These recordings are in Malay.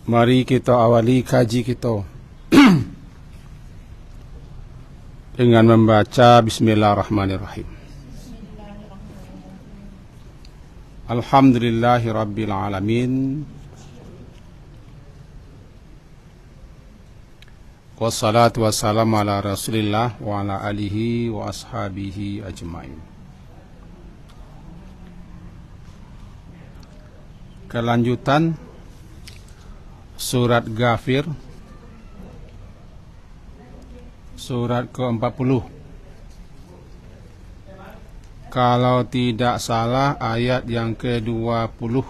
Mari kita awali kaji kita dengan membaca Bismillahirrahmanirrahim. Alhamdulillahi Rabbil Alamin. Wassalatu wassalamu ala Rasulillah wa ala alihi wa ashabihi ajmain. Kelanjutan Surat Ghafir, surat ke-40. Kalau tidak salah ayat yang ke-26.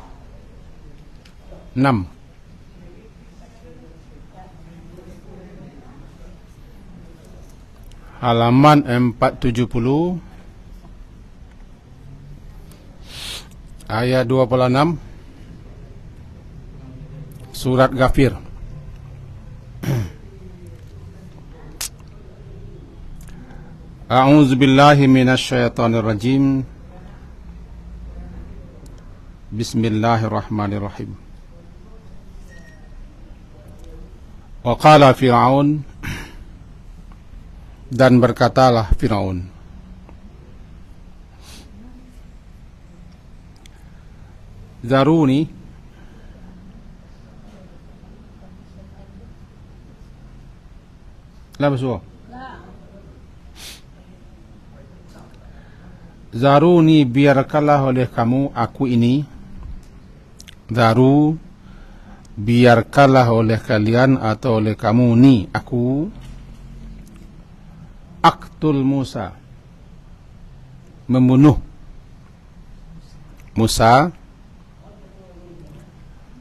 Halaman 470, ayat 26. Surat Ghafir. A'udzu billahi minasyaitonir rajim. Bismillahirrahmanirrahim. Wa qala Fir'aun, dan berkatalah Fir'aun, Zaruni, la bersua. Zaruni, biarkanlah oleh kamu aku ini. Zaru, biarkanlah oleh kalian atau oleh kamu ni aku. Aktul Musa, membunuh Musa.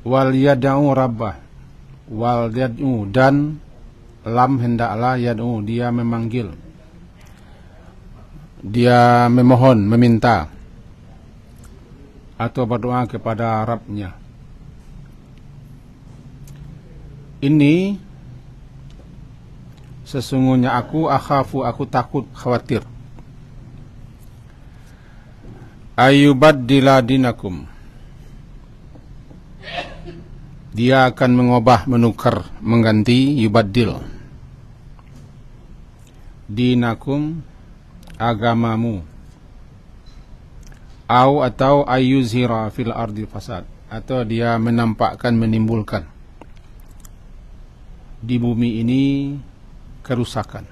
Wal yad'u rabbah, wal yad'u, dan lam hendaklah yad'u, dia memanggil, dia memohon, meminta atau berdoa kepada Rabbnya. Ini sesungguhnya aku akhafu, aku takut, khawatir, ayubaddila dinakum, dia akan mengubah, menukar, mengganti, yubaddil, dinakum, agamamu, atau ayyuzhira fil ardi fasad, atau dia menampakkan, menimbulkan di bumi ini kerusakan.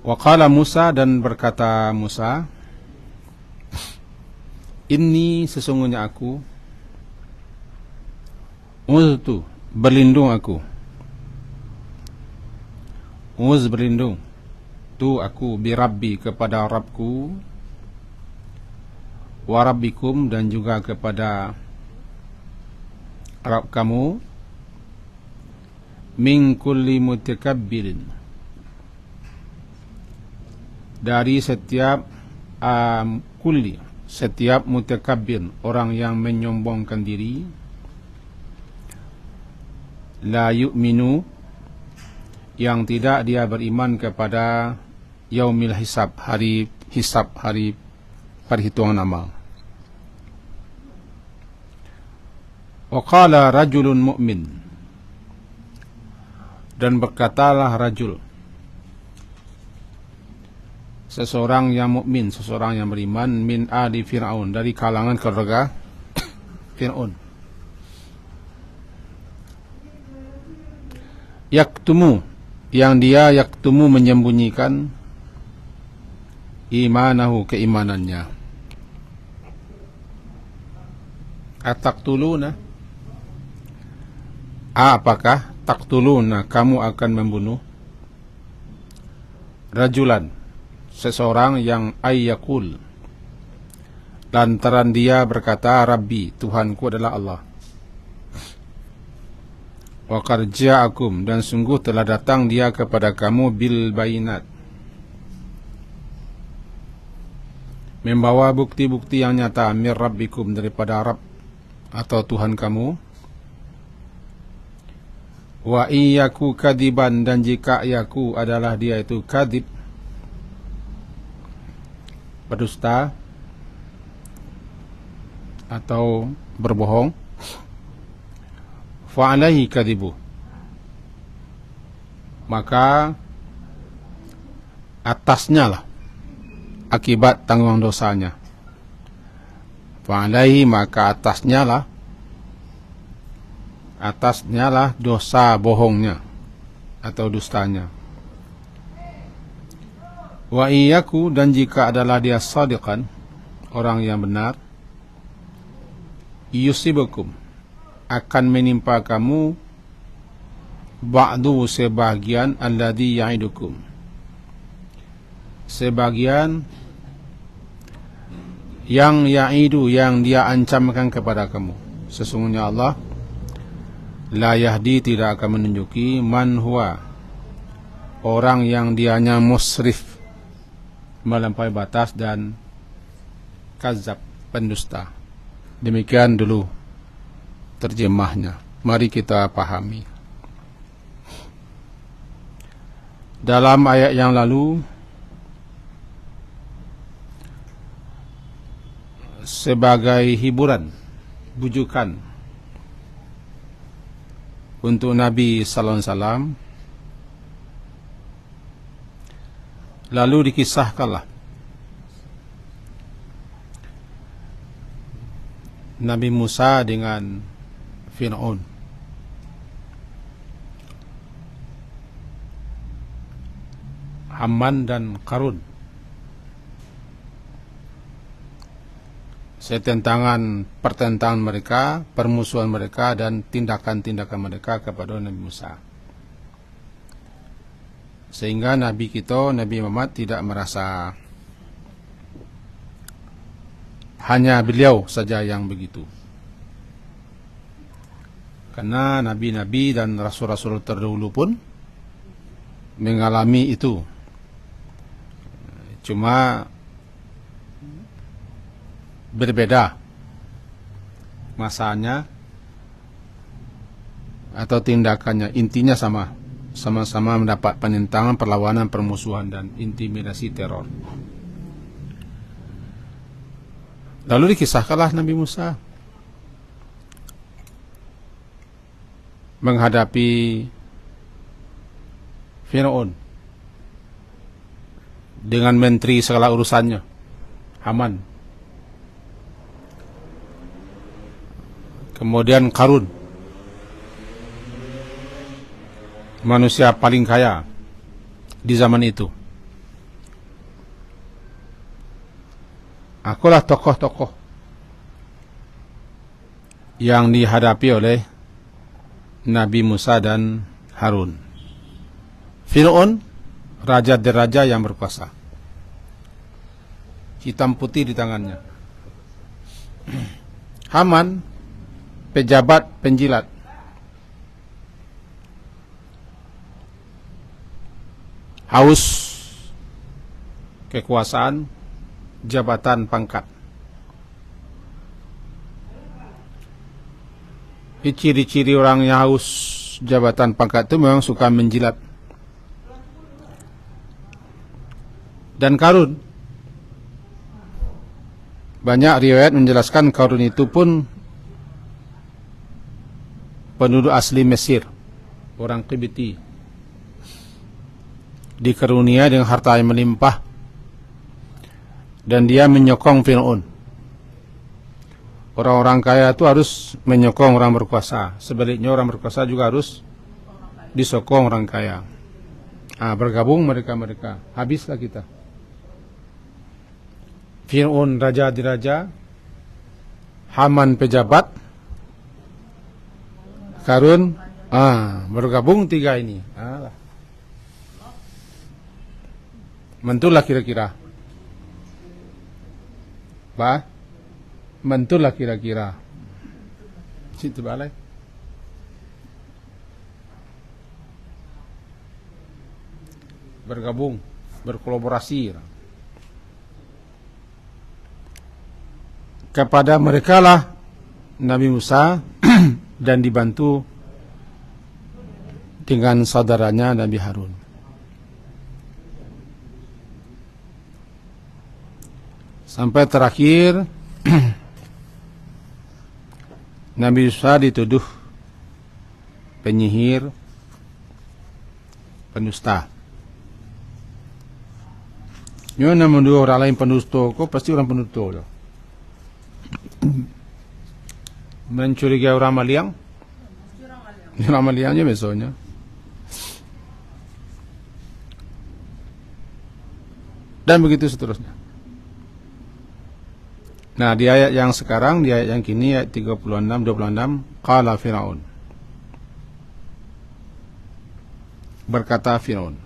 Wa qala Musa, dan berkata Musa, ini sesungguhnya aku, uztu, berlindung aku, uz, berlindung, tu aku, birabbi, kepada Rabbku, warabbikum, dan juga kepada Rabb kamu, min kulli mutakabbirin, dari setiap kulli, setiap mutakabbir, orang yang menyombongkan diri, la yu'minu, yang tidak dia beriman kepada yaumil hisab, hari hisab, hari perhitungan amal. Wa qala rajulun mu'min, dan berkatalah rajul, seseorang yang mukmin, seseorang yang beriman, min ali Fir'aun, dari kalangan keluarga Fir'aun, yaktumu, yang dia yaktumu, menyembunyikan, imanahu, keimanannya. Ataktuluna, apakah taktuluna, kamu akan membunuh, rajulan, seseorang yang ayyakul, lantaran dia berkata, Rabbi, Tuhanku adalah Allah, wa qad ja'akum, dan sungguh telah datang dia kepada kamu, bil bayinat, membawa bukti-bukti yang nyata, mir rabbikum, daripada Rabb atau Tuhan kamu, wa iyyaku kadiban, dan jika yaku adalah dia itu kadib, berdusta, atau berbohong, fa alaihi kadhibu, maka atasnya lah akibat tanggung dosanya. Fa alaihi, maka atasnya lah dosa bohongnya atau dustanya. Wa iyyaku, dan jika adalah dia shadiqan, orang yang benar, yusibukum, akan menimpa kamu, ba'du, sebagian, alladhi ya'idukum, sebagian yang ya'idu, yang dia ancamkan kepada kamu. Sesungguhnya Allah la yahdi, tidak akan menunjuki, man huwa, orang yang dianya musrif, melampaui batas, dan kazab, pendusta. Demikian dulu terjemahnya. Mari kita pahami. Dalam ayat yang lalu, sebagai hiburan, bujukan untuk Nabi sallallahu alaihi wasallam, lalu dikisahkanlah Nabi Musa dengan Fir'aun. Haman dan Qarun, pertentangan mereka, permusuhan mereka, dan tindakan-tindakan mereka kepada Nabi Musa. Sehingga Nabi kita, Nabi Muhammad, tidak merasa hanya beliau saja yang begitu. Karena nabi-nabi dan rasul-rasul terdahulu pun mengalami itu. Cuma berbeda masanya atau tindakannya, intinya sama-sama mendapat penentangan, perlawanan, permusuhan, dan intimidasi, teror. Lalu dikisahkanlah Nabi Musa menghadapi Fir'aun dengan menteri segala urusannya, Haman. Kemudian Qarun, manusia paling kaya di zaman itu. Akulah tokoh-tokoh yang dihadapi oleh Nabi Musa dan Harun. Fir'aun, raja deraja yang berkuasa, hitam putih di tangannya. Haman, pejabat penjilat. Haus kekuasaan, jabatan, pangkat. Ciri-ciri orang yang haus jabatan pangkat itu memang suka menjilat. Dan Qarun, banyak riwayat menjelaskan Qarun itu pun penduduk asli Mesir, orang Qibti, dikarunia dengan harta yang melimpah, dan dia menyokong Fir'aun. Orang-orang kaya itu harus menyokong orang berkuasa. Sebaliknya orang berkuasa juga harus disokong orang kaya. Bergabung mereka-mereka. Habislah kita. Fir'aun raja diraja, Haman pejabat, Qarun, bergabung tiga ini. Mantul lah kira-kira. Mantul lah kira-kira. Situ balai. Bergabung, berkolaborasi. Kepada mereka lah Nabi Musa dan dibantu dengan saudaranya Nabi Harun. Sampai terakhir Nabi Musa dituduh penyihir, pendusta. Nyo menuduh orang lain pendusta, kok pasti orang pendusta. Mencurigai orang maliang, orang maliangnya besoknya. Dan begitu seterusnya. Nah, di ayat yang sekarang, di ayat yang kini, ayat 36-26, qala Fir'aun. Berkata Fir'aun,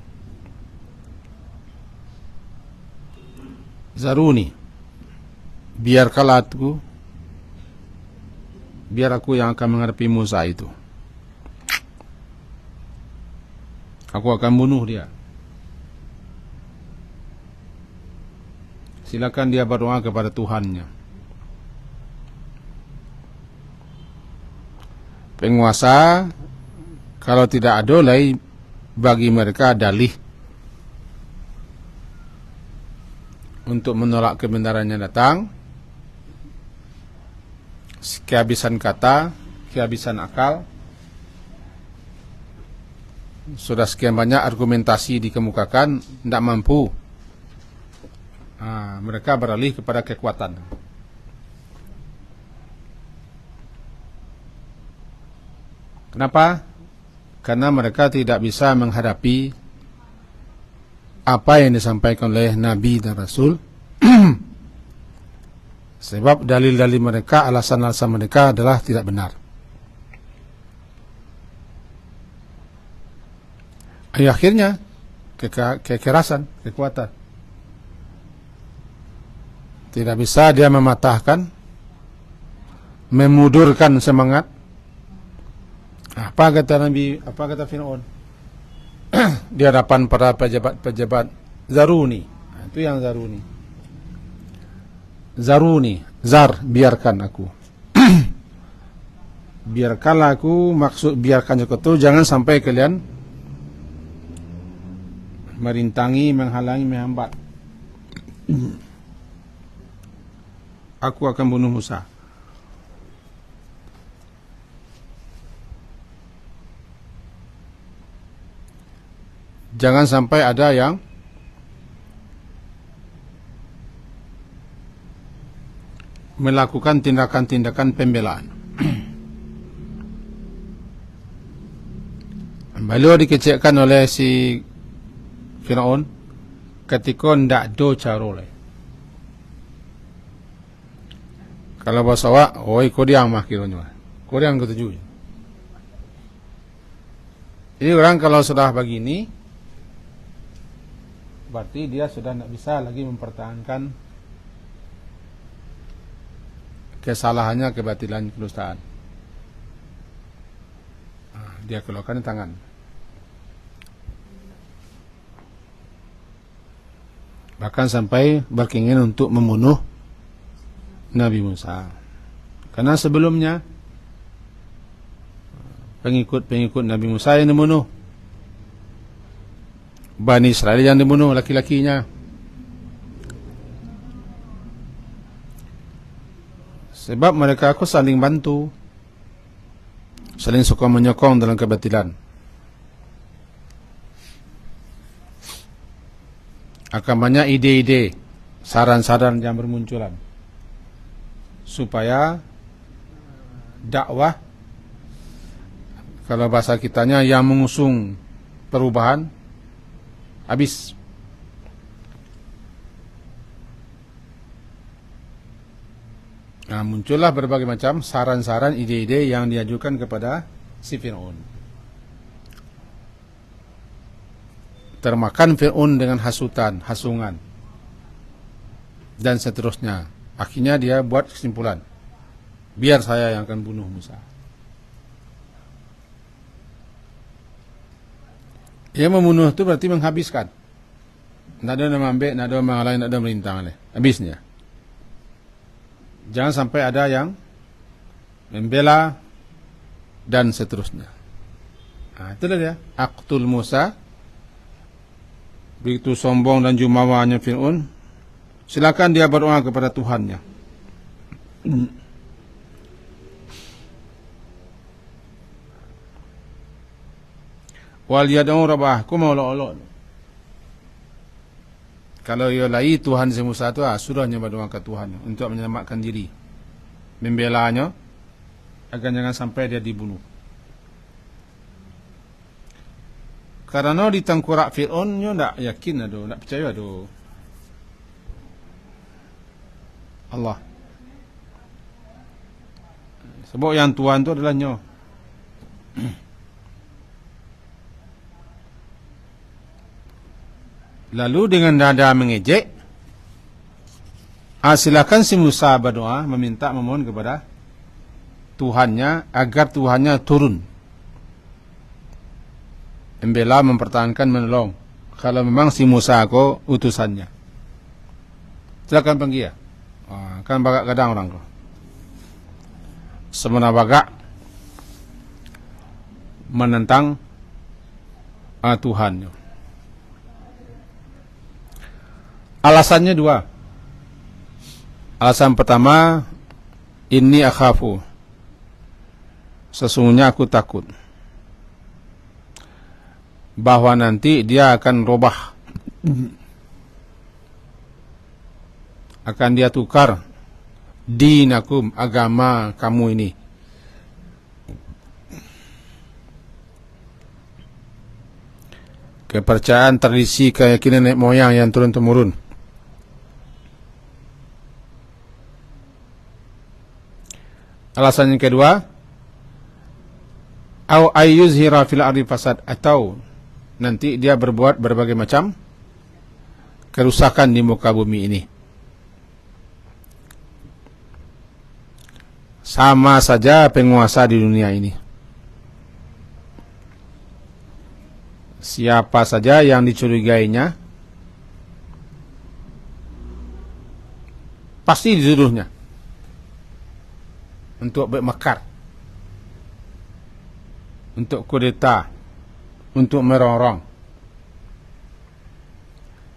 Zaruni, biar aku yang akan menghadapi Musa itu. Aku akan bunuh dia. Silakan dia berdoa kepada Tuhannya. Penguasa, kalau tidak adolai, bagi mereka dalih untuk menolak kebenarannya datang. Kehabisan kata, kehabisan akal. Sudah sekian banyak argumentasi dikemukakan, tidak mampu. Mereka beralih kepada kekuatan. Kenapa? Karena mereka tidak bisa menghadapi apa yang disampaikan oleh Nabi dan Rasul. Sebab dalil-dalil mereka, alasan-alasan mereka adalah tidak benar. Akhirnya kekerasan, kekuatan. Tidak bisa dia mematahkan, memudurkan semangat. Apa kata Nabi, apa kata Fir'aun? Di hadapan para pejabat-pejabat, Zaruni. Itu yang Zaruni. Zaruni, zar, biarkan aku. Biarkanlah aku, maksud biarkan aku itu jangan sampai kalian merintangi, menghalangi, menghambat. Aku akan bunuh Musa. Jangan sampai ada yang melakukan tindakan-tindakan pembelaan. Beliau dikecilkan oleh si Fir'aun ketika tidak do carole. Kalau bahasa awak, oi kodiang mah kiranya. Kodiang ketujuh. Jadi orang kalau sudah begini, berarti dia sudah tidak bisa lagi mempertahankan kesalahannya, kebatilan, kedustaan. Dia keluarkan tangan. Bahkan sampai berkeinginan untuk membunuh Nabi Musa. Karena sebelumnya pengikut Nabi Musa yang dibunuh, Bani Israel yang dibunuh, laki-lakinya. Sebab mereka aku saling bantu, saling sokong menyokong dalam kebatilan. Akan banyak ide-ide, saran-saran yang bermunculan supaya dakwah, kalau bahasa kitanya yang mengusung perubahan, habis. Nah, muncullah berbagai macam saran-saran, ide-ide yang diajukan kepada si Fir'aun. Termakan Fir'aun dengan hasutan, hasungan, dan seterusnya. Akhirnya dia buat kesimpulan, biar saya yang akan bunuh Musa. Dia membunuh itu berarti menghabiskan. Tidak ada yang mengambil, tidak ada yang menghalangi, tidak ada yang merintang. Habisnya. Jangan sampai ada yang membela dan seterusnya. Itulah dia. Aqtul Musa. Begitu sombong dan jumawanya Fir'aun, silakan dia berdoa kepada Tuhannya. Wal yad'u rabbah, ku mau olok. Kalau ia lai Tuhan si Musa tu sudahnya berdoa ke Tuhan untuk menyelamatkan diri. Membelanya agar jangan sampai dia dibunuh. Karena di tengkorak Fir'aun dia tak yakin ada, tak percaya ada Allah. Sebab yang Tuhan tu adalah nyo. Lalu dengan nada mengejek, silakan si Musa berdoa meminta memohon kepada Tuhannya agar Tuhannya turun membela, mempertahankan, menolong. Kalau memang si Musa ko utusannya, silakan panggil. Kan bagak kadang orang ko. Semena bagak menentang Tuhannya. Alasannya dua. Alasan pertama, inni akhafu, sesungguhnya aku takut bahwa nanti dia akan robah, akan dia tukar dinakum, agama kamu ini. Kepercayaan, tradisi, keyakinan nenek moyang yang turun-temurun. Alasan yang kedua, au ayyuzhira fil ardi fasad, atau nanti dia berbuat berbagai macam kerusakan di muka bumi ini. Sama saja penguasa di dunia ini. Siapa saja yang dicurigainya pasti dituduhnya untuk bermekar, untuk kudeta, untuk merongrong.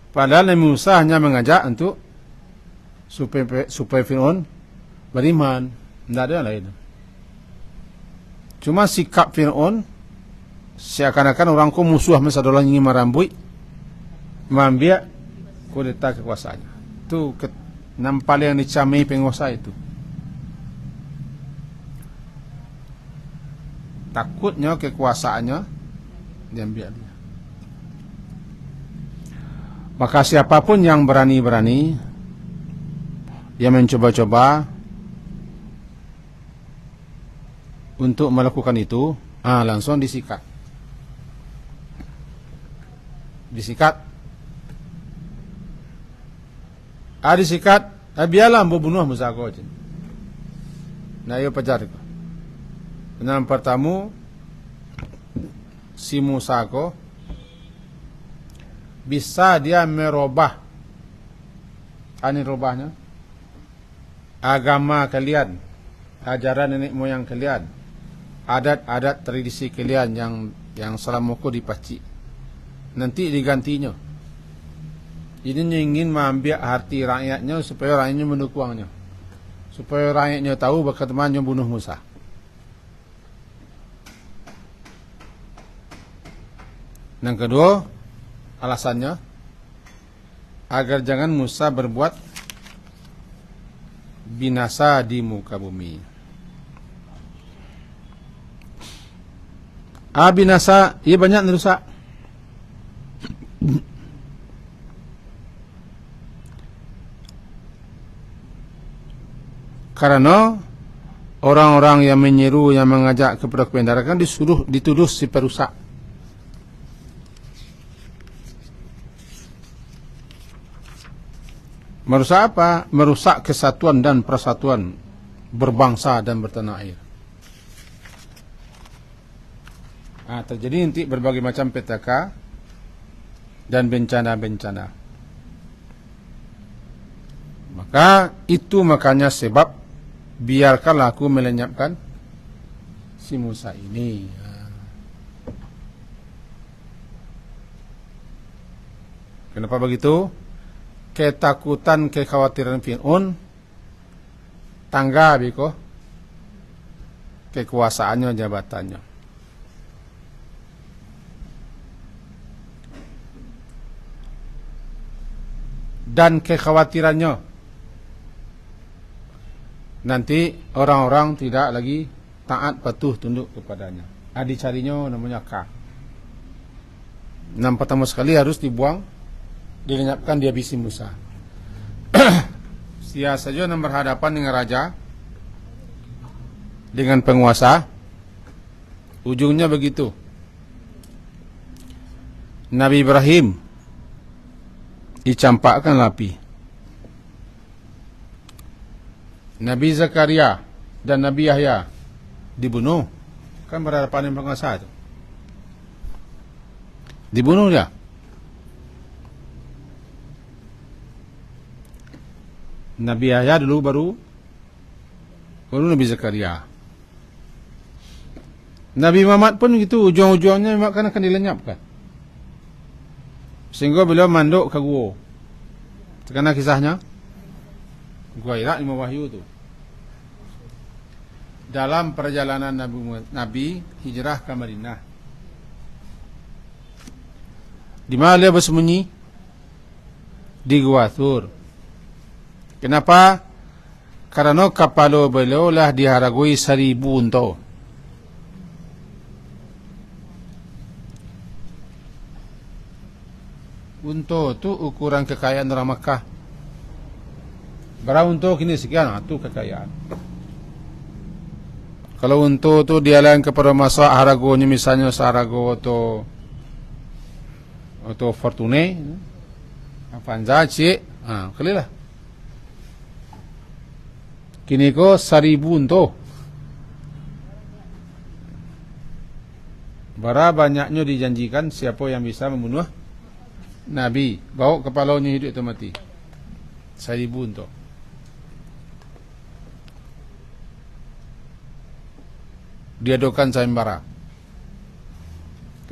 Padahal Nabi Musa hanya mengajak untuk supaya Fir'aun beriman, tidak ada yang lain. Cuma sikap Fir'aun seakan-akan orangku musuh masa dolang ingin merambui, mengambil kudeta kekuasaannya. Itu nampak yang dicamai penguasa itu. Takutnya kekuasaannya diambil dia. Maka siapapun yang berani-berani, yang mencoba-coba untuk melakukan itu, langsung disikat. Disikat. Disikat. Biarlah membunuh Musa ko. Nah, ia pajar ko. Yang pertama, si Musa ko bisa dia merubah, robahnya agama kalian, ajaran nenek moyang kalian, adat-adat tradisi kalian yang selama ko dipaci, nanti digantinya. Ini ingin mengambil hati rakyatnya supaya rakyatnya mendukungnya, supaya rakyatnya tahu bagaimana bunuh Musa. Yang kedua, alasannya agar jangan Musa berbuat binasa di muka bumi. Binasa, ia banyak merusak. Karena orang-orang yang menyeru, yang mengajak kepada kebenaran dituduh si perusak. Merusak apa? Merusak kesatuan dan persatuan berbangsa dan bertanah air. Terjadi nanti berbagai macam petaka dan bencana-bencana. Makanya sebab biarkanlah aku melenyapkan si Musa ini. Kenapa begitu? Ketakutan, kekhawatiran Fir'aun tangga biko kekuasaannya, jabatannya. dan kekhawatirannya. Nanti orang-orang tidak lagi taat patuh tunduk kepadanya. Dicarinya namanya Ka. Yang pertama sekali harus dibuang, dilenyapkan di habisi Musa. Sia saja yang berhadapan dengan raja, dengan penguasa, ujungnya begitu. Nabi Ibrahim dicampakkan api. Nabi Zakaria dan Nabi Yahya dibunuh. Kan berhadapan dengan penguasa itu. Dibunuh dia. Nabi Yahya dulu baru Nabi Zakaria. Nabi Muhammad pun gitu, ujung-ujungnya akan dilenyapkan. Sehingga beliau manduk ke gua. Karena kisahnya Gua Hira 5 wahyu itu. Dalam perjalanan Nabi hijrah ke Madinah. Di mana dia bersembunyi? Di Gua Thur. Kenapa? Karena kapal beliau lah diharagui 1000 unta. Unta itu ukuran kekayaan orang Makkah. Berapa unta kini sekian, itu kekayaan. Kalau unta itu dia lain kepada masa haragonya, misalnya seharago atau Fortune, Avanza, cik, kalilah. Kini ko 1000 unta. Berapa banyaknya dijanjikan siapa yang bisa membunuh Nabi, bawa kepalanya hidup atau mati. 1000 unta. Diadukan sayembara.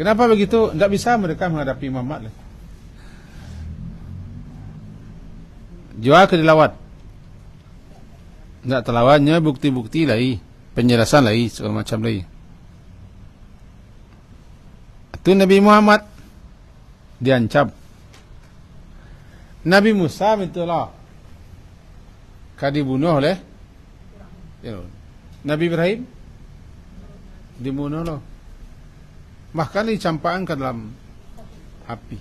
Kenapa begitu? Tidak bisa mereka menghadapi Muhammad. Jual ke dilawat. Tidak terlawannya bukti-bukti lagi, penjelasan lagi, segala macam lagi. Itu Nabi Muhammad diancam. Nabi Musa itulah dibunuh oleh Nabi Ibrahim, dibunuh loh. Bahkan dicampakkan ke dalam api.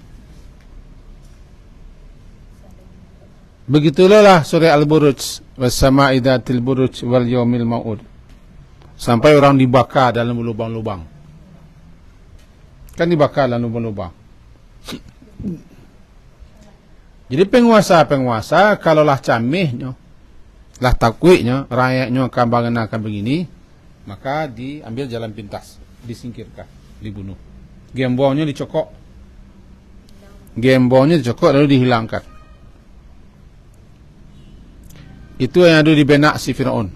Begitulah surah Al-Buruj, was-sama'i dzatil buruj wal yaumil mau'ud. Sampai orang dibakar dalam lubang-lubang. Kan dibakar dalam lubang-lubang. Jadi penguasa-penguasa kalaulah camihnya, lah takwiknya, rakyatnya akan bangenakan begini, maka diambil jalan pintas, disingkirkan, dibunuh. Gembongnya dicokok. Gembongnya dicokok lalu dihilangkan. Itu yang ada di benak si Firaun.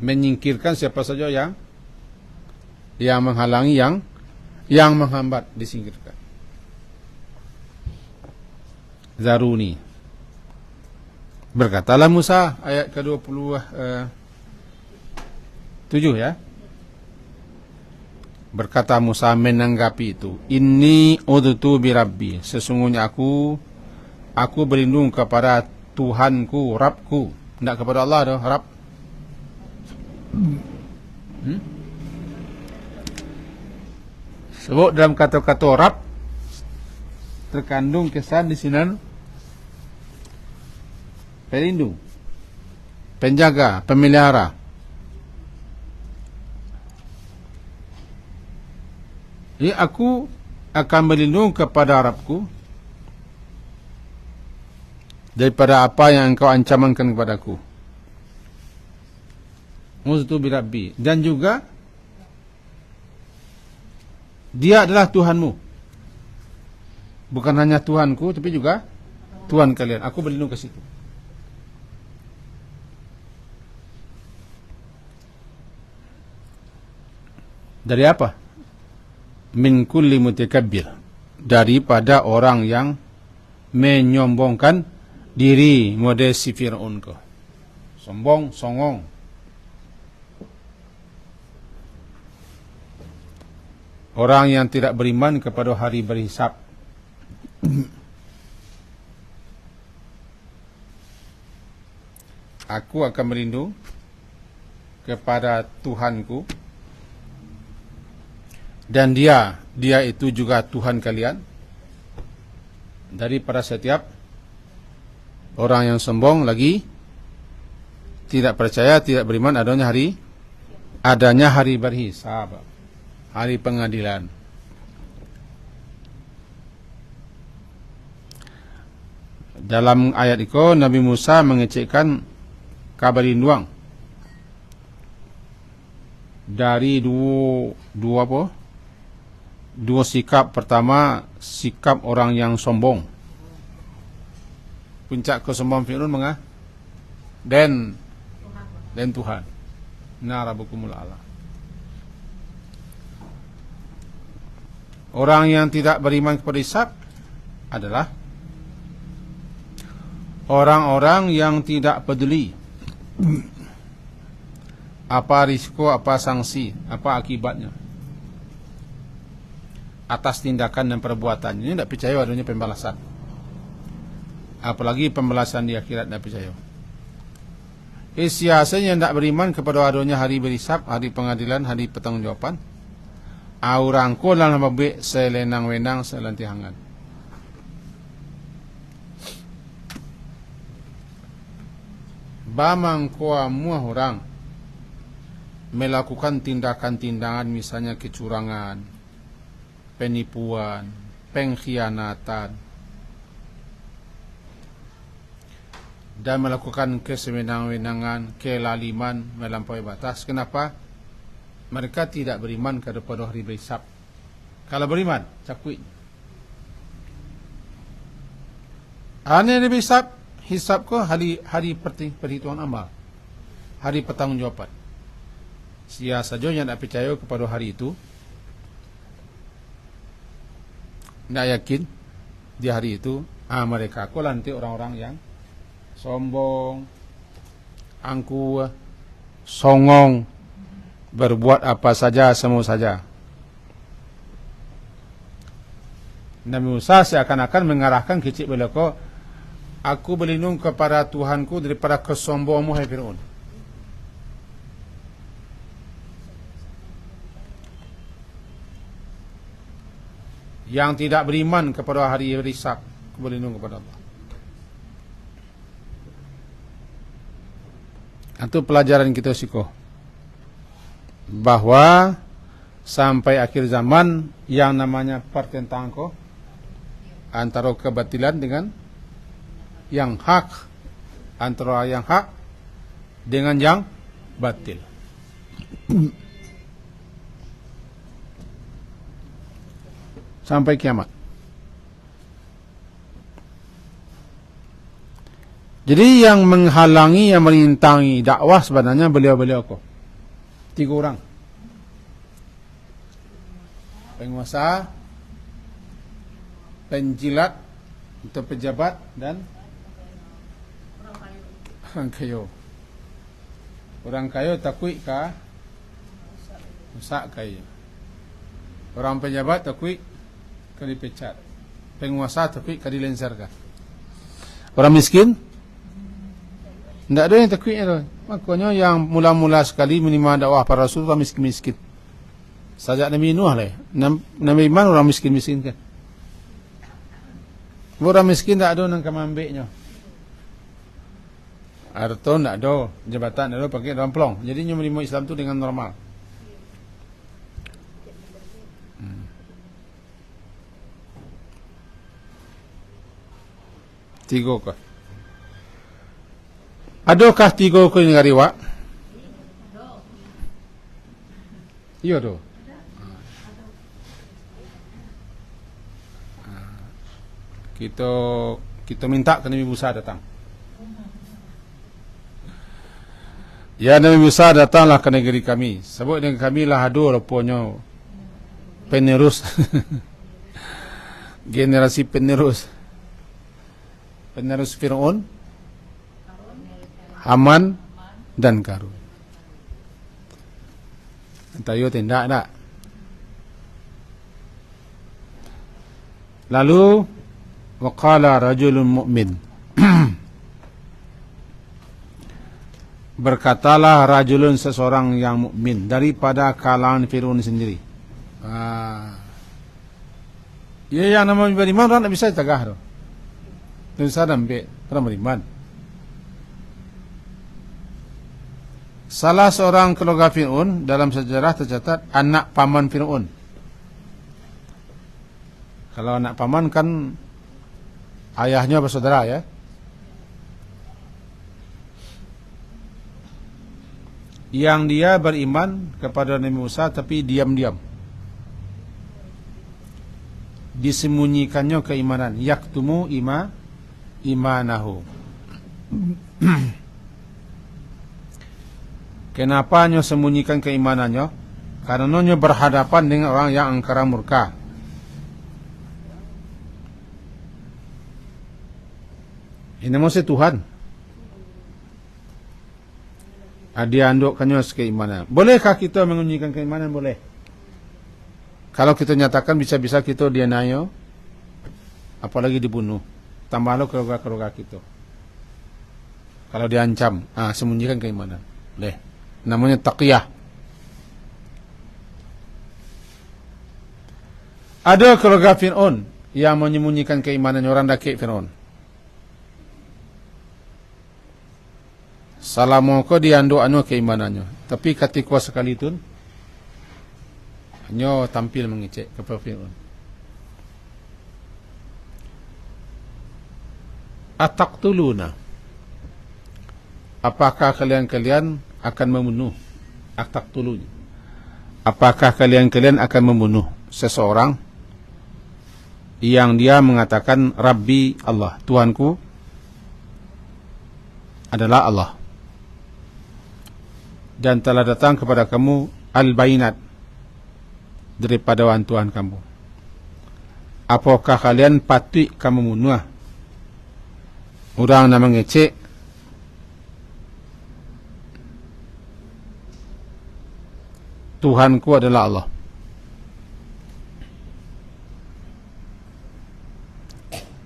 Menyingkirkan siapa saja yang menghalangi, yang menghambat, disingkirkan. Zaruni. Berkatalah Musa, ayat ke-27 ya. Berkata Musa menanggapi itu, Inni udtu bi Rabbi, sesungguhnya aku berlindung kepada Tuhanku, Rabbku. Tidak kepada Allah dah, Rabb. Sebab dalam kata-kata Rabb terkandung kesan di sini pelindung, penjaga, pemelihara. Jadi aku akan berlindung kepada Rabbku daripada apa yang engkau ancamankan kepadaku. Uztu bi Rabbi. Dan juga Dia adalah Tuhanmu. Bukan hanya Tuhanku, tapi juga Tuhan kalian. Aku berlindung ke situ. Dari apa? Min kulli mutakabbir. Daripada orang yang menyombongkan diri, model si Fir'aun ko. Sombong, songong. orang yang tidak beriman kepada hari berhisab. Aku akan berlindung kepada Tuhanku, dan dia itu juga Tuhan kalian, daripada setiap orang yang sombong lagi tidak percaya, tidak beriman adanya hari berhisab, hari pengadilan. Dalam ayat itu Nabi Musa mengecekkan kabar induang dari dua sikap. Pertama, sikap orang yang sombong. Puncak kesombongan Fir'aun dan Tuhan. Inna rabbukumul a'la. Orang yang tidak beriman kepada hisab adalah orang-orang yang tidak peduli apa risiko, apa sanksi, apa akibatnya atas tindakan dan perbuatannya. Ini tidak percaya adanya pembalasan, apalagi pembalasan di akhirat tidak percaya. Siasanya tidak beriman kepada adanya hari berhisab, hari pengadilan, hari pertanggungjawaban. Orang ko lang mabe selenang-wenang selantihangan. Bamang ko semua orang melakukan tindakan-tindakan, misalnya kecurangan, penipuan, pengkhianatan, dan melakukan kesewenang-wenangan, kelaliman, melampaui batas. Kenapa? Mereka tidak beriman kepada hari berhisab. Kalau beriman, cakui. Hari berhisab, hisab ko hari perhitungan amal, hari pertanggungjawaban. Siapa saja yang tidak percaya kepada hari itu, tidak yakin di hari itu, mereka ko nanti orang-orang yang sombong, angku, songong, berbuat apa saja, semua saja. Nabi Musa seakan-akan mengarahkan kecil belako, aku berlindung kepada Tuhanku daripada kesombonganmu, hai Fir'aun. Yang tidak beriman kepada hari hisab, aku berlindung kepada Allah. Itu pelajaran kita sikoh, bahwa sampai akhir zaman yang namanya pertentangan ko antara kebatilan dengan yang hak, antara yang hak dengan yang batil. Sampai kiamat. Jadi yang menghalangi, yang merintangi dakwah sebenarnya beliau-beliau kok 3 orang. Penguasa, penjilat atau pejabat, dan orang kayo. Orang kayo takui ka usak kayo. Orang pejabat takui ka dipecat. Penguasa takui ka dilensarkan. Orang miskin tidak ada yang takui itu. Makanya yang mula-mula sekali menerima dakwah para rasul orang miskin-miskin. Sajak Nabi Nuh lah. Nabi Iman orang miskin-miskin kan. Orang miskin tak ada nang kamambeknya. Harta tak ada, jabatan tak ada, pakai dalam pelong. Jadi dia menerima Islam tu dengan normal. Tiga kah? Adakah 3 ko yang ngariwa? Iya do. Kita minta ke Nabi Musa datang. Ya Nabi Musa datanglah ke negeri kami. Sebut dengan kami lah ada rupanya penerus. Generasi penerus. Penerus Fir'aun, Haman, dan Karun. Tayo tindak tak? Lalu waqala rajulun mu'min. Berkatalah rajulun, seseorang yang mukmin daripada kalangan Fir'aun sendiri. Ya, yang namanya beriman orang tak bisa cegah tu. Bisa sampai orang beriman. Salah seorang keluarga Fir'aun dalam sejarah tercatat anak paman Fir'aun. Kalau anak paman kan ayahnya bersaudara ya. Yang dia beriman kepada Nabi Musa tapi diam-diam, disembunyikannya keimanan. Yaktumu imanahu. Kenapa nyo sembunyikan keimanannya? Karena nyo berhadapan dengan orang yang angkara murka. Ini maksud Tuhan. Dia andukkannya keimanan. Bolehkah kita menyembunyikan keimanan? Boleh. Kalau kita nyatakan bisa-bisa kita dia nayo, apalagi dibunuh. Tambahlah keluarga-keluarga kita. Kalau diancam, sembunyikan keimanan. Boleh. Namanya taqiyah. Ada keluarga Fir'aun yang menyembunyikan keimanan orang dakik Fir'aun. Salamoko dianduk anu keimanannya, tapi ketika sekali itu hanya tampil mengecek kepada Fir'aun. Ataqtuluna, apakah kalian akan membunuh? Ataqtuluna, apakah kalian akan membunuh seseorang yang dia mengatakan Rabbi Allah, Tuhanku adalah Allah, dan telah datang kepada kamu al-bayinat daripada Tuhan kamu. Apakah kalian patut kamu bunuh orang yang mengecek Tuhanku adalah Allah?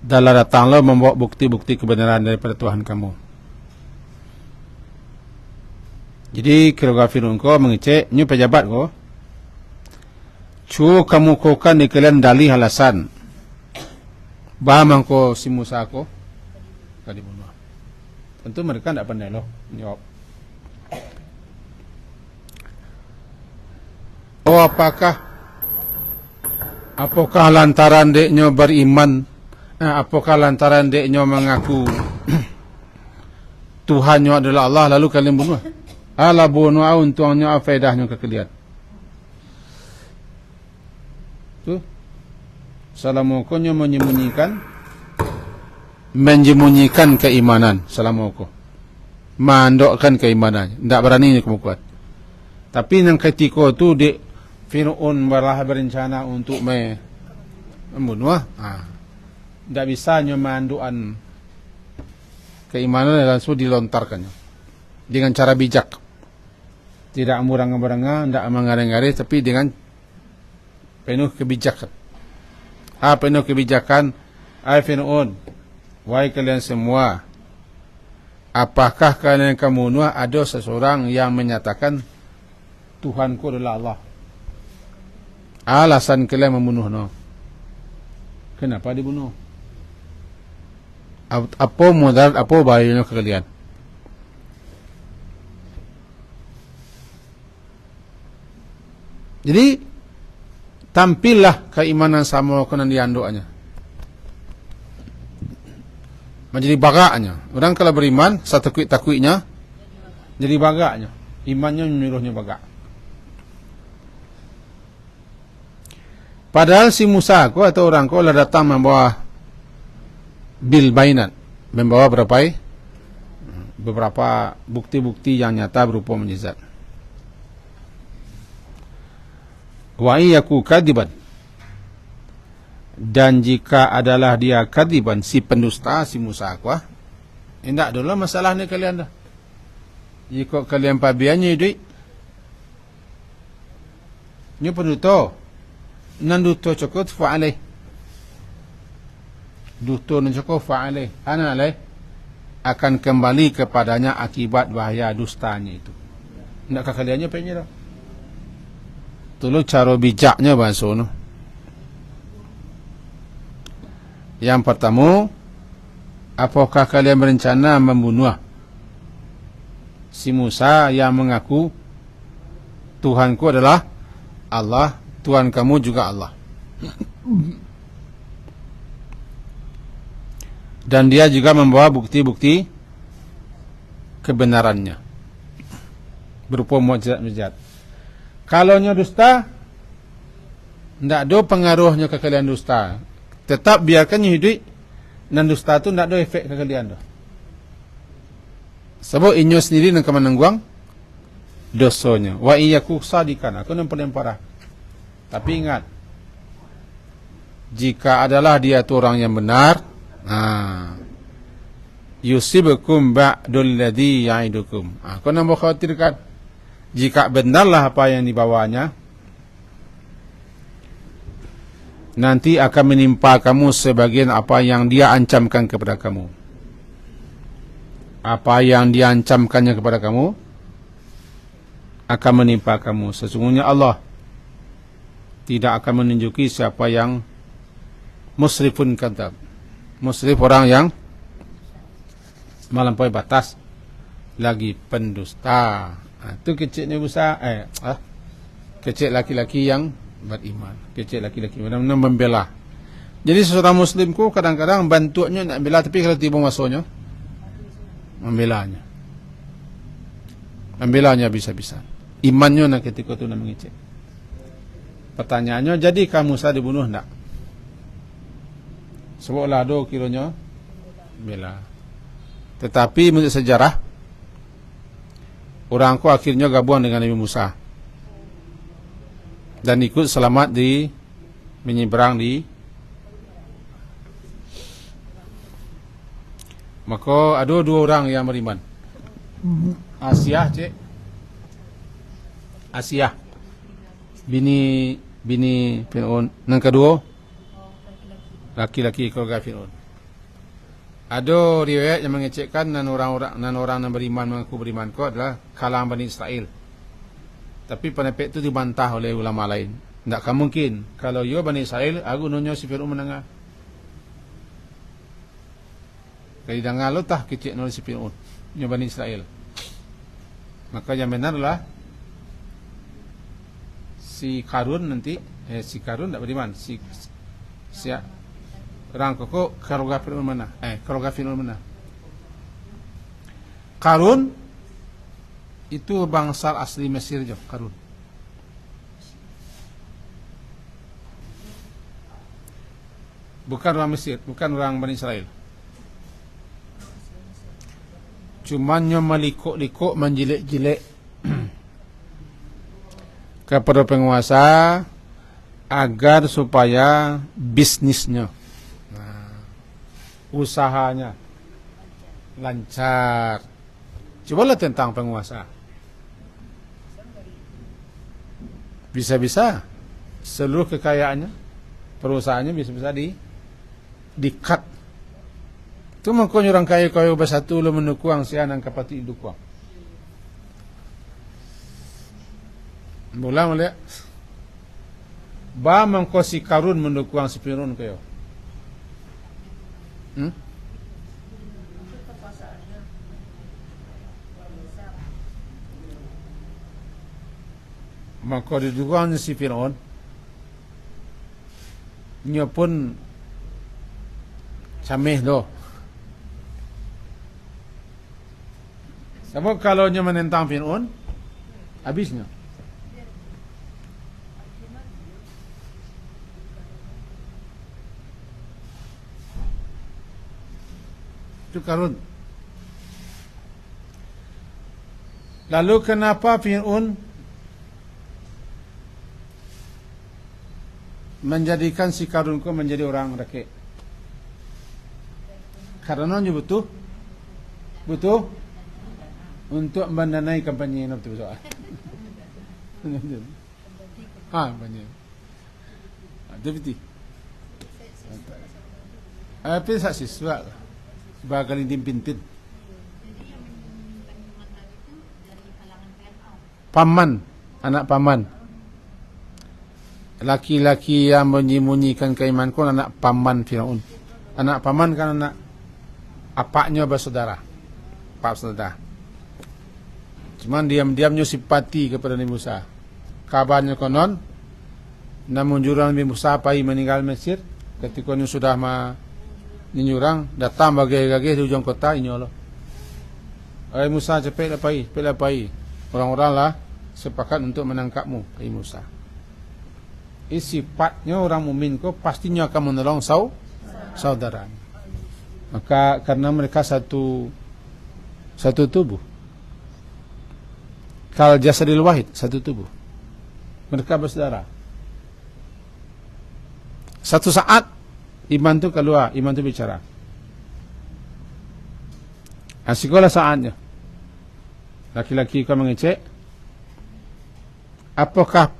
Dalam datanglah membawa bukti-bukti kebenaran daripada Tuhan kamu. Jadi keluarga Fir'aun ko mengecek nyu pejabat ko, cu kamu ko kan di kalian dalih alasan baham ko si Musa ko tadi bunuh. Tentu mereka tidak pandai loh jawab. Oh, apakah lantaran deknya beriman, apakah lantaran deknya mengaku Tuhannya adalah Allah lalu kalian bunuh? Ala bunuh untungnya faedahnya ke kalian. Tu salamukonnya menyembunyikan keimanan. Salamoko mandokkan keimanan, tidak berani kamu kuat. Tapi yang ketika tu di Fir'aun berencana untuk membunuh, tidak bisa nyemanduan keimanan langsung dilontarkannya dengan cara bijak. Tidak amurang-amurang, tidak mengarang-arang, tapi dengan penuh kebijakan. Penuh kebijakan. Fir'aun, wahai kalian semua, apakah kalian kamu ada seseorang yang menyatakan Tuhanku adalah Allah? Alasan kalian membunuh no. Kenapa dibunuh? Apa mudarat, apa bahayanya ke kalian? Jadi tampillah keimanan sama kena dianduknya, menjadi bagaknya. Orang kalau beriman satu takwiknya jadi bagaknya, imannya menyuruhnya bagak. Padahal si Musa ko atau orang ko lah datang membawa bil bainat, membawa beberapa bukti-bukti yang nyata berupa mukjizat. Wa iyaku kadiban, dan jika adalah dia kadiban, si pendusta, si Musa kuah, tidak dulu masalah ni kalian dah. Jika kalian pabiannya duit, nyu penduto, nanduto cokot fa'alih, dusta dan cukup fa'alih ana alaih akan kembali kepadanya akibat bahaya dustanya itu. Nak kaliannya pengen dah. Tulu cara bijaknya bahasa no. Yang pertama, apakah kalian berencana membunuh si Musa yang mengaku Tuhanku adalah Allah, Tuhan kamu juga Allah. Dan dia juga membawa bukti-bukti kebenarannya berupa mukjizat-mukjizat. Kalau nya dusta, tidak ada pengaruhnya ke kalian dusta. Tetap biarkan hidup dan dusta itu tidak ada efek ke kalian. Sebab inyo sendiri yang menanggung dosanya. Wa iyyaku sadikan, aku yang paling parah. Tapi ingat, jika adalah dia itu orang yang benar, yusibukum ba'dul ladzi ya'idukum. Aku nak khawatirkan jika benarlah apa yang dibawanya, nanti akan menimpa kamu sebagian apa yang dia ancamkan kepada kamu. Apa yang dia ancamkannya kepada kamu akan menimpa kamu. Sesungguhnya Allah tidak akan menunjuki siapa yang musrifun kadzab. Musrif orang yang melampaui batas, lagi pendusta. Itu kecilnya besar. Kecil laki-laki yang beriman, kecil laki-laki benar-benar membela. Jadi seorang Muslimku kadang-kadang bantunya nak bela, tapi kalau tiba masuknya membelanya bisa-bisa. Imannya nak ketika itu nak mengecek. Pertanyaannya, jadi kamu Musa dibunuh tak? Sebablah do kiranya bela. Tetapi menurut sejarah, orangku akhirnya gabung dengan Nabi Musa dan ikut selamat di menyeberang di. Maka ada dua orang yang beriman. Asiah, cik. Asiah bini Fir'aun. Yang kedua, laki-laki keluarga Fir'aun. Ada riwayat yang mengecekkan dan orang yang beriman mengaku beriman kau adalah kalangan Bani Israel. Tapi pendapat itu dibantah oleh ulama lain. Tidak mungkin. Kalau yo Bani Israel, aku nunyo si Fir'aun menengah. Kalau dengar lo tah kecik nol si Fir'aun, nyo Bani Israel. Maka yang benarlah si Karun nanti, si Karun tidak beriman. Si orang koko keluarga Fir'aun mana? Keluarga Fir'aun mana? Karun itu bangsa asli Mesir je, Karun. Bukan orang Mesir, bukan orang Bani Israel. Cumanya melikuk-likuk, menjilik-jilik kepada penguasa agar supaya bisnisnya, usahanya lancar. Cobalah tentang penguasa. Bisa-bisa seluruh kekayaannya, perusahaannya bisa-bisa di-cut. Itu makanya orang kaya-kaya bersatu lo menukuang sianang kapati dukuang. Mula melihat ba mangko si Karun mendukuang si Fir'aun kayo. Maka didukuang si Fir'aun, nya pun cameh doh. Sebab kalau nya menentang Fir'aun, habisnya. Itu Karun. Lalu kenapa Fir'aun menjadikan si Karun ko menjadi orang rakyat? Karena nya butuh untuk mendanai kampanye yang betul soal. Kampanye. Deputi. Apa saksi sebab bakal dipimpin paman, anak paman. Laki-laki yang menyembunyikan keimanku anak paman Firaun. Anak paman kan anak apaknya bersaudara, pak saudara. Cuman diam-diamnya simpati kepada Nabi Musa. Kabarnya konon, namun jurang Nabi Musa pai meninggal Mesir. Ketika ini sudah menyurang, datang bagai-bagai di ujung kota ini Allah. Musa cepatlah pai. Orang-orang lah sepakat untuk menangkapmu, hai Musa. Sifatnya orang mukmin ko pastinya akan menolong saudara. Maka karena mereka satu tubuh. Kal jasadil wahid, satu tubuh. Mereka bersaudara. Satu saat iman tu keluar, iman tu bicara. Asikolah saatnya. Laki-laki kau mengecek, apakah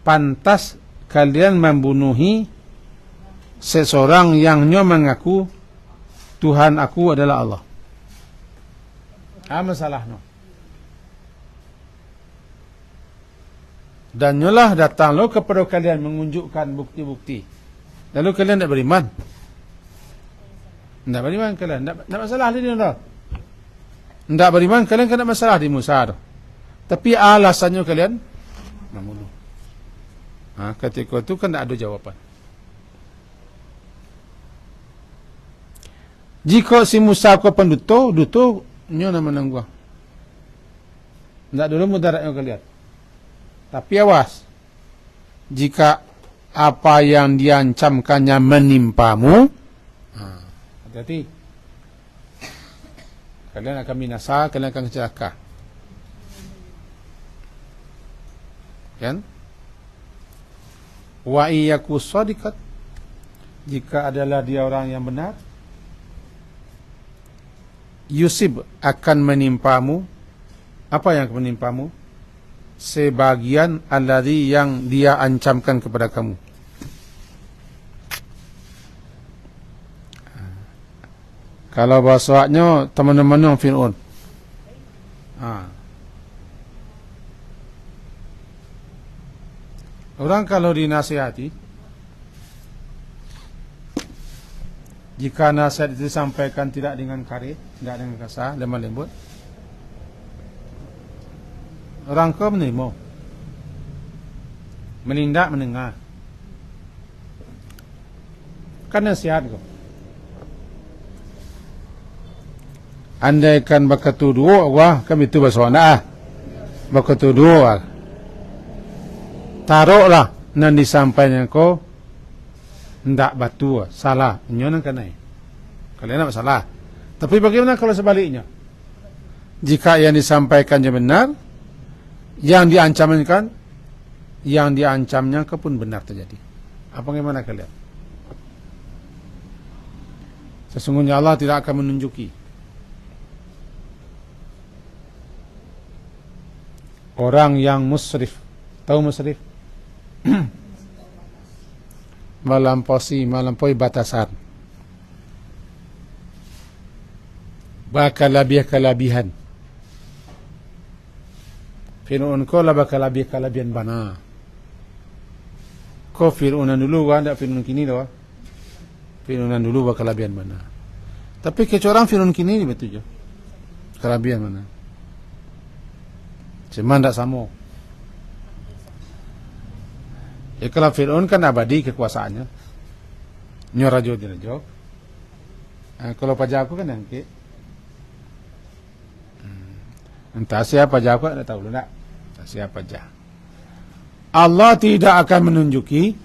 pantas kalian membunuhi seseorang yang mengaku Tuhan aku adalah Allah? Masalah no. Dan nyolah datang lo kepada kalian menunjukkan bukti-bukti. Lalu kalian tidak beriman. Tidak beriman kalian, tidak masalah di dunia. Tidak beriman kalian kena masalah di Musa. Tapi alasannya kalian membunuh. Ketika itu kan tidak ada jawaban. Jika si Musa ko penduto, nyo nama nangguang. Tidak dulu mudaratnya kalian. Tapi awas, jika apa yang diancamkannya menimpamu, hati-hati. Kalian akan binasa, kalian akan celaka. Kan? Wa iyyaku shadiqat, jika adalah dia orang yang benar, yusib akan menimpamu. Apa yang akan menimpamu? Sebagian alladhi yang dia ancamkan kepada kamu. Kalau bahasanya teman-teman yang Fir'aun. Orang kalau dinasihati, jika nasihat itu disampaikan tidak dengan karib, tidak dengan kasar, lemah lembut, orang kau menerima, menindak, mendengar. Kan nasihat kau. Andaikan bakatudu, wah kami itu bersuara. Bakatudu, taruhlah nan disampaikan kau ndak batu, salah. Nyonan kan kalian nak salah. Tapi bagaimana kalau sebaliknya? Jika yang disampaikannya benar, yang diancamnya pun benar terjadi. Apa bagaimana kalian? Sesungguhnya Allah tidak akan menunjuki orang yang musrif. Tahu musrif? Melampaui batasan, kelebihan. Fir'aun ko lah kelebihan bana. Ko Fir'aunan dulu kan, tak Fir'aun kini dah. Fir'aunan dulu kelebihan bana. Tapi kecorang Fir'aun kini ni betul je. Kelebihan mana? Cuma tak sama. Kalau Fir'aun kan abadi kekuasaannya, nyorajo dirajo. Kalau pajak aku kan nanti, entah siapa pajak aku, tak tahu lu nak. Entah siapa pajak. Allah tidak akan menunjuki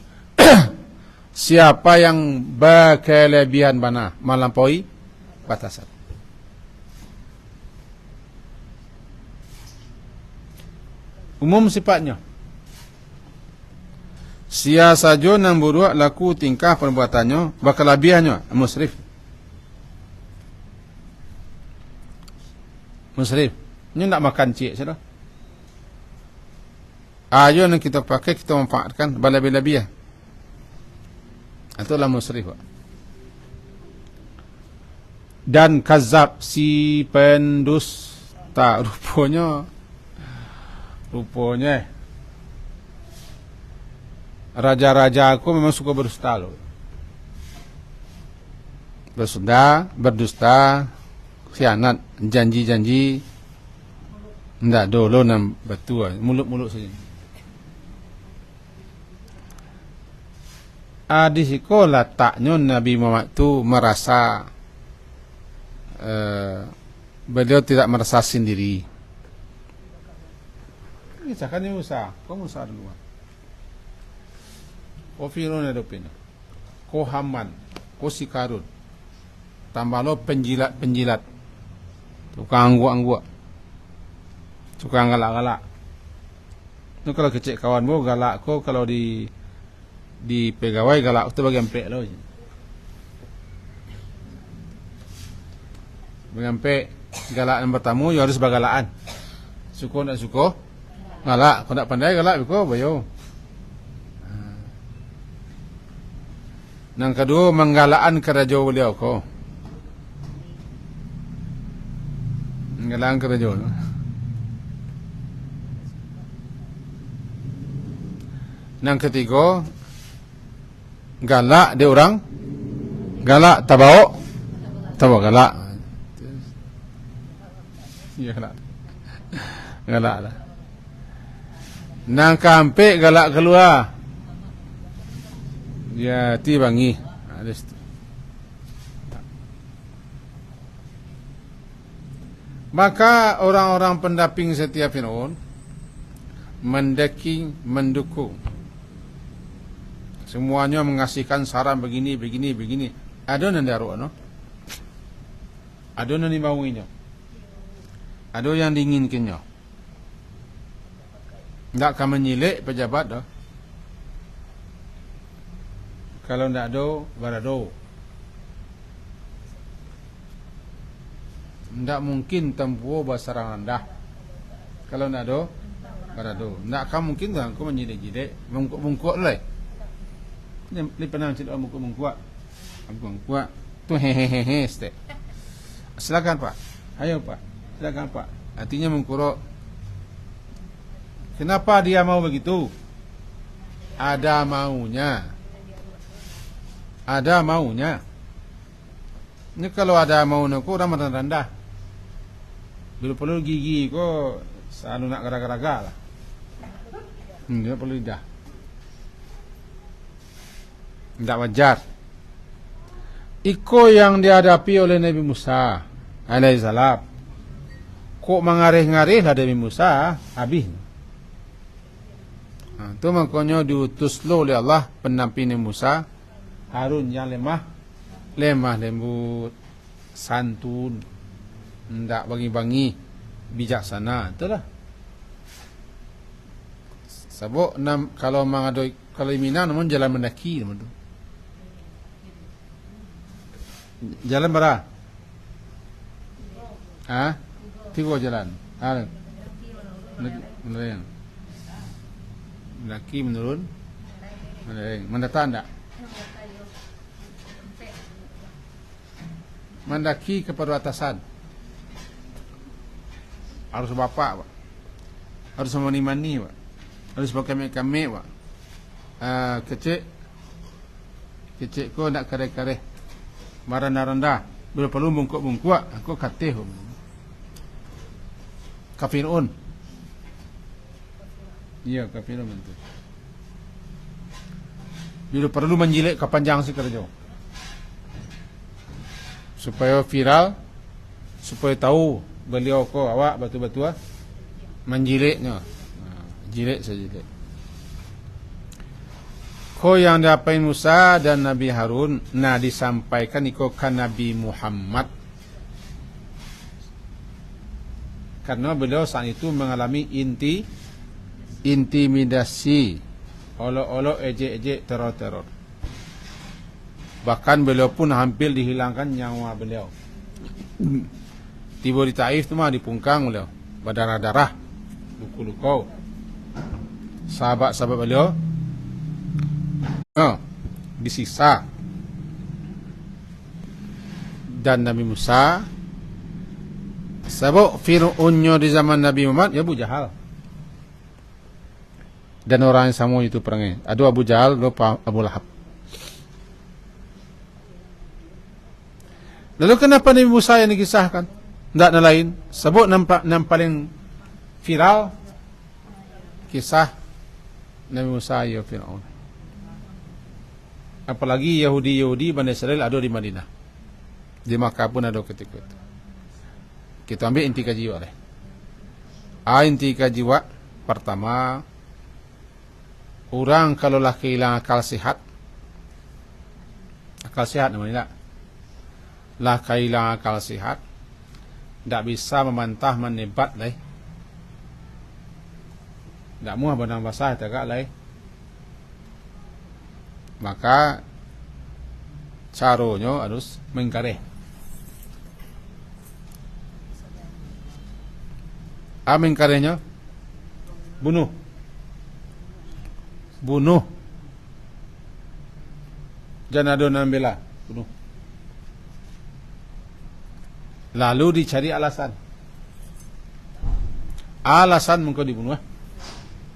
siapa yang berkelebihan bana, melampaui batasan. Umum sifatnya. Sia saja nang buruk laku tingkah perbuatannya, berkelebihannya, musrif. Musrif. Ini nak makan cik saja. Ayo yang kita pakai, kita manfaatkan berlebih-lebih. Itulah musrif. dan kazab, si pendusta. Rupanya raja-raja aku memang suka berdusta loh. Berdusta, khianat, janji-janji. Ndak dulu nam betul, mulut-mulut saja. Di sekolah taknya Nabi Muhammad tu merasa beliau tidak merasa sendiri. Misalkan ni Musa, kau Musa dulu. Kau Fir'aun ada pina. Kau Haman, kau si Karun. Tambah lo penjilat. Tukang angguk-angguk. Tukang galak-galak. Tu kalau kecik kawanmu galak kau, kalau di pegawai galak tu bagi empek lo. Bagi empek galak yang bertamu ya harus bagalaan. Suko nak suko galak, kau nak pandai galak biko bayo. Nang kedua menggalaan keraja beliau ko. Menggalaan keraja. Nang ketiga galak dia orang, galak tabau galak. Ya galak lah. Nang kampe galak keluar. Ya ti bangi. Maka orang-orang pendamping setia Firaun mendukung. Semuanya mengasihkan saran begini. Ada yang daru no? Ada yang dimauinya. Ada yang diinginkannya. Tidak akan menyilik pejabat dah. Kalau tidak ada, barado. Tidak mungkin tempuh basarang rendah. Kalau tidak ada, barado. Tidak akan mungkin kan aku menyilik-jilik, mengkuk-mengkuk lah. Ini pernah cerita mengkuk-mengkuk. Mengkuk tu hehehe stek. Silakan Pak. Ayo Pak. Silakan Pak. Artinya mengkuruk. Kenapa dia mau begitu? Ada maunya. Ini kalau ada maunya kok ramah rendah. Bila perlu gigi kok selalu nak geraga-geraga lah. Dia perlu lidah. Tidak wajar. Iko yang dihadapi oleh Nabi Musa alaihissalam. Kok mengarih-ngarih lah Nabi Musa habis. Itu makanya diutus oleh Allah pendamping Musa Harun yang lemah lembut, santun, tidak bangi-bangi, bijaksana. Itulah. Sebab kalau mengadoi kalau Mina namun jalan mendaki namun tu. Jalan berapa? Tiga jalan. Menurun. Mendaki menurun. Mendatang tak? Mendaki ke perbatasan. Harus bapak, Pak. Harus mani-mani, Pak. Harus pakai kami, Pak. Kecik ko nak kare-kare. Maranda-randa. Bila perlu bungkuk-bungkuk, aku katih. Kafirun. Iya, kafirun itu. Bila perlu menjilik kepanjang si kerja. Supaya viral, supaya tahu beliau ko awak betul-betul menjiliknya. Jilik saja. Ko yang diapain Musa dan Nabi Harun disampaikan iko kan Nabi Muhammad. Karena beliau saat itu mengalami intimidasi, olok-olok, ejek-ejek, teror-teror. Bahkan beliau pun hampir dihilangkan nyawa beliau. Tiba di Taif tu mah dipungkang beliau, berdarah-darah, luka-luka. Sahabat-sahabat beliau disiksa. dan Nabi Musa. Sebab Fir'aunnya di zaman Nabi Muhammad ya Abu Jahal. Dan orang yang sama itu perangai. Ada Abu Jahal, ada Abu Lahab. Lalu kenapa Nabi Musa yang dikisahkan? Tidak ada lain. Sebab yang paling viral kisah Nabi Musa ya Fir'aun. Apalagi Yahudi Bani Israel ada di Madinah. Di Makkah pun ada ketika itu. Kita ambil inti kaji wak. Inti kaji wak pertama, orang kalau lah kehilangan akal sihat namanya lah kehilangan akal sihat, tidak bisa memantah menebat lah. Tak muah benang basah tegak lah. Maka caranya harus mengkareh. Mengkarehnya bunuh. Jangan ada nambela, bunuh. Lalu dicari alasan. Alasan mungkin dibunuh.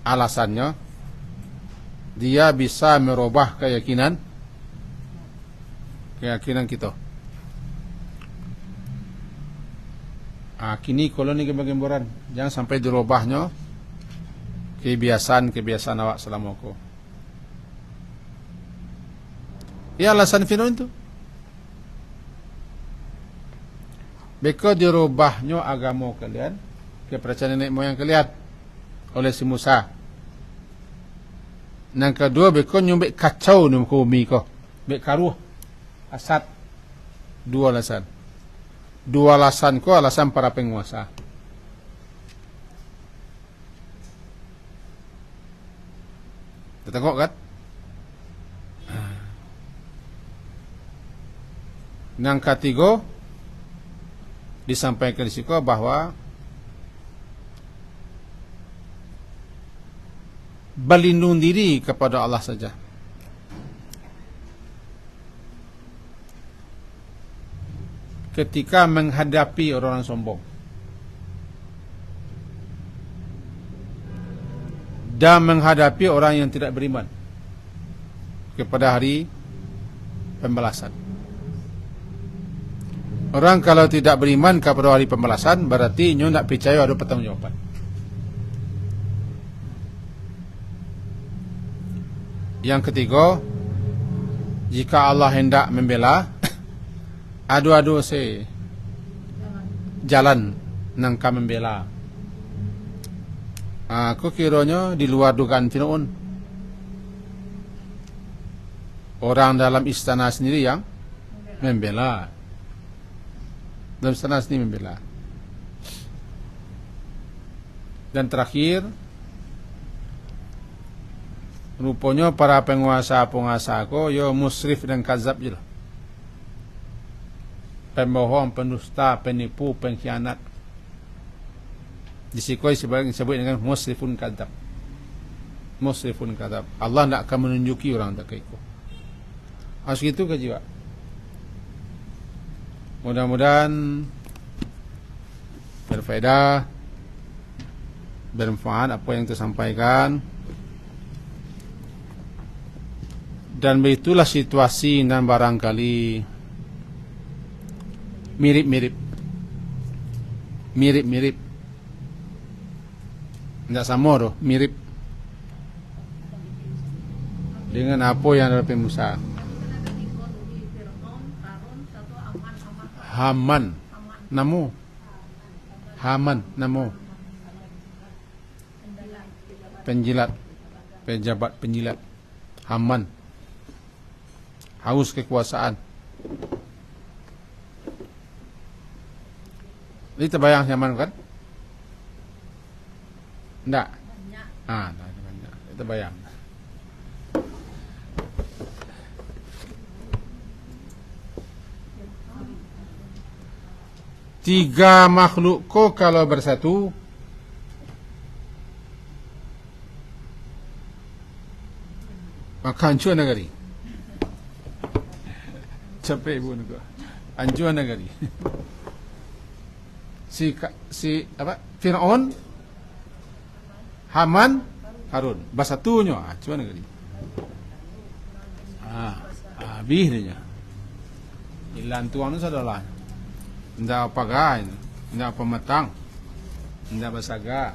Alasannya dia bisa merubah keyakinan kita. Kini kalau ni gambaran, jangan sampai dirubahnya kebiasaan awak selama aku. Ya alasan Fir'aun itu. Beko dirubahnya agama kalian, kepercayaan nenek moyang kalian oleh si Musa. Yang kedua, beko nyumbek kacau ni muka bumi ko. Bek karuh asat. Dua alasan ko, alasan para penguasa. Kita tengok kan? Yang ketiga disampaikan di situ bahwa berlindung diri kepada Allah saja. Ketika menghadapi orang sombong dan menghadapi orang yang tidak beriman kepada hari pembalasan. Orang kalau tidak beriman kepada hari pembalasan berarti nyo nak percaya ada pertanggungjawaban. Yang ketiga, jika Allah hendak membela, adu-adu se jalan nangka membela. Aku kiranya di luar dugaan Fir'aun. Orang dalam istana sendiri yang membela. Dalam istana sendiri membela. Dan terakhir, rupanya para penguasa ko yo musrif dan kazab je lah. Pembohong, pendusta, penipu, pengkhianat. Disikoi disebut dengan musrifun kadzab. Musrifun kadzab. Allah tidak akan menunjuki orang tak ikut. Harus gitu ke jiwa. Mudah-mudahan berfaedah, bermanfaat apa yang tersampaikan. Dan begitulah situasi dan barangkali mirip-mirip. Tidak sama doh, mirip dengan apa yang ada di Musa. Haman namo pejabat penjilat. Haman haus kekuasaan. Ini terbayang Haman kan? Enggak. Banyak. Itu bayang. Tiga makhluk ko kalau bersatu maka hancur negeri. Capek pun juga. Anjuan negeri. Si apa? Firaun, Haman, Harun. Bahasa tunya anjuan negeri. Habis dia. Ilan tuan itu adalah tidak apa gain, tidak apa matang, tidak basaga.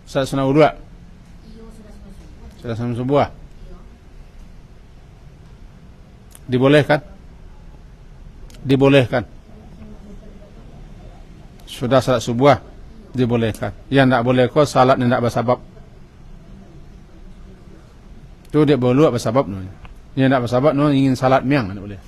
Sudah sunah dua. Sudah sunah sebuah. Dibolehkan? Dibolehkan. Sudah salat subuh dibolehkan. Yang tidak boleh kau salat tidak bersabab. Tu dia boleh bersabab no. Yang tidak bersabab no ingin salat miang tidak boleh.